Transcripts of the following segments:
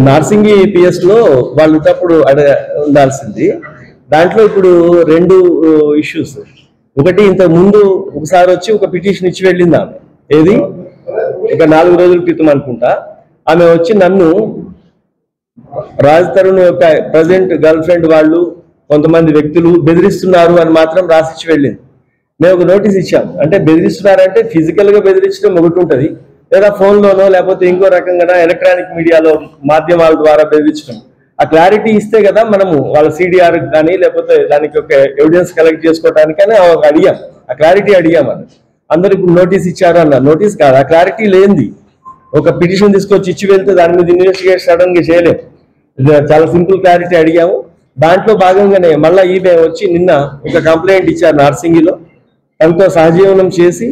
Narsingi PS లో వాళ్ళు తప్పుడు ఉండాల్సింది. దాంట్లో ఇప్పుడు రెండు ఇష్యూస్. ఒకటి, ఇంత ముందు ఒకసారి వచ్చి ఒక పిటిషన్ ఇచ్చి వెళ్ళింది ఆమె. ఏది ఒక 4 రోజుల క్రితం అనుకుంటా. ఆమె వచ్చి నన్ను రాజ్ తరుణ్ యొక్క ప్రజెంట్ గర్ల్ ఫ్రెండ్ వాళ్ళు కొంతమంది వ్యక్తులు బెదిరిస్తున్నారు అని మాత్రం రాసిచ్చి వెళ్ళింది. మేము ఒక నోటీస్ ఇచ్చాం. అంటే బెదిరిస్తున్నారంటే ఫిజికల్ గా బెదిరించడం ఒకటి ఉంటుంది, లేదా ఫోన్లోనో లేకపోతే ఇంకో రకంగా ఎలక్ట్రానిక్ మీడియాలో మాధ్యమాల ద్వారా బెదిరించడం. ఆ క్లారిటీ ఇస్తే కదా మనము వాళ్ళ సిడిఆర్ కానీ లేకపోతే దానికి ఒక ఎవిడెన్స్ కలెక్ట్ చేసుకోవడానికని అడిగాం. ఆ క్లారిటీ అడిగాం అని. అందరు ఇప్పుడు నోటీస్ ఇచ్చారు అన్న. నోటీస్ కాదు, ఆ క్లారిటీ లేనిది ఒక పిటిషన్ తీసుకొచ్చి ఇచ్చి వెళ్తే దాని మీద ఇన్వెస్టిగేట్ సడన్ గా చేయలేము. చాలా సింపుల్ క్లారిటీ అడిగాము. దాంట్లో భాగంగానే మళ్ళీ ఈమె వచ్చి నిన్న ఒక కంప్లైంట్ ఇచ్చారు నార్సింగిలో. తనతో సహజీవనం చేసి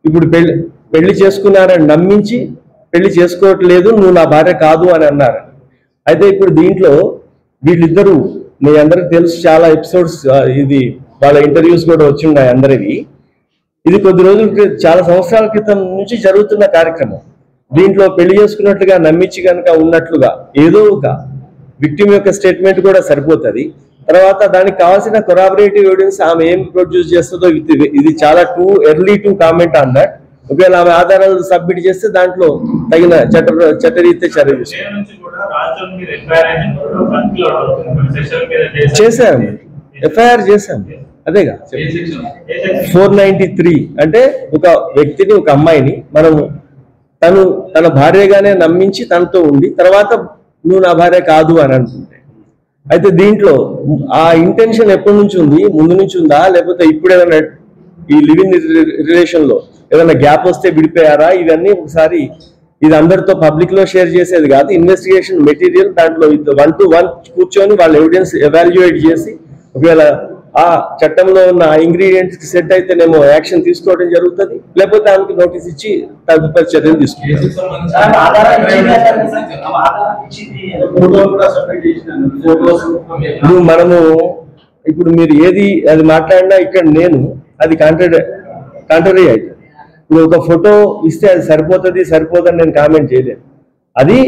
ఇప్పుడు పెళ్లి చేసుకున్నారని నమ్మించి పెళ్లి చేసుకోవట్లేదు, నువ్వు నా భార్య కాదు అని అన్నారు. అయితే ఇప్పుడు దీంట్లో వీళ్ళిద్దరూ మీ అందరికి తెలుసు, చాలా ఎపిసోడ్స్ ఇది వాళ్ళ ఇంటర్వ్యూస్ కూడా వచ్చి ఉన్నాయి అందరివి. ఇది కొద్ది రోజుల చాలా సంవత్సరాల క్రితం నుంచి జరుగుతున్న కార్యక్రమం. దీంట్లో పెళ్లి చేసుకున్నట్లుగా నమ్మించి కనుక ఉన్నట్లుగా ఏదో ఒక విక్టిమ్ యొక్క స్టేట్మెంట్ కూడా సరిపోతుంది. తర్వాత దానికి కావాల్సిన కొరాబరేటివ్ ఎవిడెన్స్ ఆమె ఏం ప్రొడ్యూస్ చేస్తుందో ఇది చాలా too early to comment on that. ఒకవేళ ఆమె ఆధారాలు సబ్మిట్ చేస్తే దాంట్లో తగిన చట్టరీత్యా చర్య చేశాము. ఎఫ్ఐఆర్ చేశాము. అదేగా 493 అంటే ఒక వ్యక్తిని, ఒక అమ్మాయిని మనము తన భార్యగానే నమ్మించి తనతో ఉండి తర్వాత నువ్వు నా భార్య కాదు అని అనుకుంటే, అయితే దీంట్లో ఆ ఇంటెన్షన్ ఎప్పటి నుంచి ఉంది, ముందు నుంచి ఉందా, లేకపోతే ఇప్పుడు ఏదైనా ఈ లివింగ్ రిలేషన్ లో ఏదైనా గ్యాప్ వస్తే విడిపోయారా, ఇవన్నీ ఒకసారి ఇది అందరితో పబ్లిక్ లో షేర్ చేసేది కాదు. ఇన్వెస్టిగేషన్ మెటీరియల్ దాంట్లో 1 to 1 కూర్చొని వాళ్ళ ఎవిడెన్స్ ఎవాల్యుయేట్ చేసి ఒకవేళ ఆ చట్టంలో ఉన్న ఇంగ్రీడియంట్స్ కి సెట్ అయితేనేమో యాక్షన్ తీసుకోవడం జరుగుతుంది, లేకపోతే ఆమెకి నోటీస్ ఇచ్చి తదుపరి చర్యలు తీసుకుంటారు. ఇప్పుడు మనము ఇప్పుడు మీరు ఏది అది మాట్లాడినా ఇక్కడ నేను అది కాంట్రరీ అవుతుంది. ఇప్పుడు ఒక ఫోటో ఇస్తే అది సరిపోదని నేను కామెంట్ చేయలేను. అది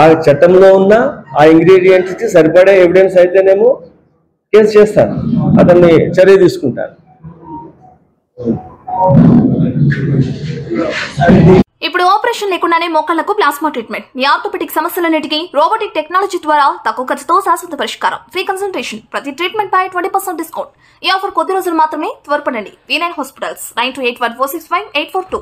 ఆ చట్టంలో ఉన్న ఆ ఇంగ్రీడియంట్స్ కి సరిపడే ఎవిడెన్స్ అయితేనేమో కేసు చేస్తాను, అతన్ని చర్య తీసుకుంటాను. ఇప్పుడు ఆపరేషన్ లేకుండానే మోకాళ్లకు ప్లాస్మా ట్రీట్మెంట్. మీ ఆర్థోపెటిక్ సమస్యలన్నిటికీ రోబోటిక్ టెక్నాలజీ ద్వారా తక్కువ ఖర్చుతో శాశ్వత పరిష్కారం. ఫ్రీ కన్సల్టేషన్, ప్రతి ట్రీట్మెంట్ పై 20% డిస్కౌంట్. ఈ ఆఫర్ కొద్ది రోజులు మాత్రమే. త్వరపడండి. V9 hospitals 9281465842.